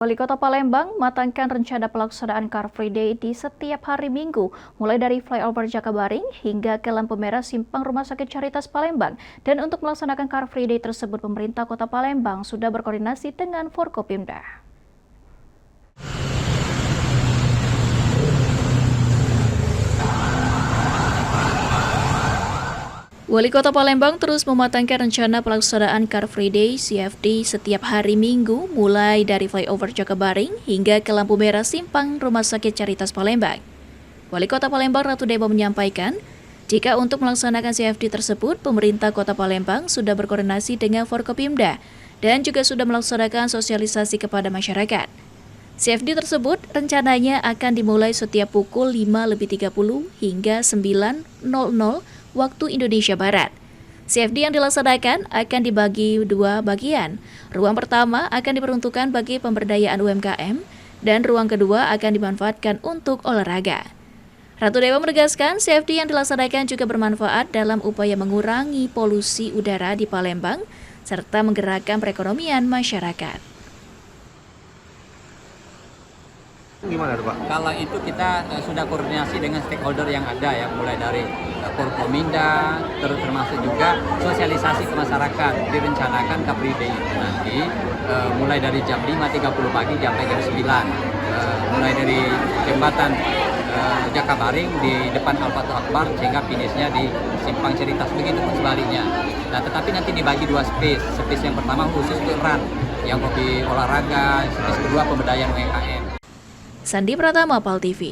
Wali Kota Palembang matangkan rencana pelaksanaan Car Free Day di setiap hari Minggu, mulai dari flyover Jakabaring hingga ke lampu merah simpang Rumah Sakit Caritas Palembang. Dan untuk melaksanakan Car Free Day tersebut, pemerintah Kota Palembang sudah berkoordinasi dengan Forkopimda. Wali Kota Palembang terus mematangkan rencana pelaksanaan Car Free Day (CFD) setiap hari Minggu, mulai dari flyover Jakabaring hingga ke lampu merah simpang Rumah Sakit Caritas Palembang. Wali Kota Palembang Ratu Deba menyampaikan, jika untuk melaksanakan CFD tersebut, pemerintah Kota Palembang sudah berkoordinasi dengan Forkopimda dan juga sudah melaksanakan sosialisasi kepada masyarakat. CFD tersebut rencananya akan dimulai setiap pukul 5.30 hingga 9.00 waktu Indonesia Barat. CFD yang dilaksanakan akan dibagi dua bagian. Ruang pertama akan diperuntukkan bagi pemberdayaan UMKM dan ruang kedua akan dimanfaatkan untuk olahraga. Ratu Dewa menegaskan CFD yang dilaksanakan juga bermanfaat dalam upaya mengurangi polusi udara di Palembang serta menggerakkan perekonomian masyarakat. Gimana Pak? Kalau itu kita sudah koordinasi dengan stakeholder yang ada ya, mulai dari Forkominda, termasuk juga sosialisasi ke masyarakat. Direncanakan Car Free Day itu nanti mulai dari jam 5.30 pagi sampai jam 9. Mulai dari jembatan Jakabaring di depan Al-Fatih Akbar sehingga finishnya di Simpang Caritas, begitu pun sebaliknya. Nah, tetapi nanti dibagi dua space. Space yang pertama khusus untuk run, yang hobi olahraga, space kedua pemberdayaan UMKM. Sandi Pratama, PAL TV.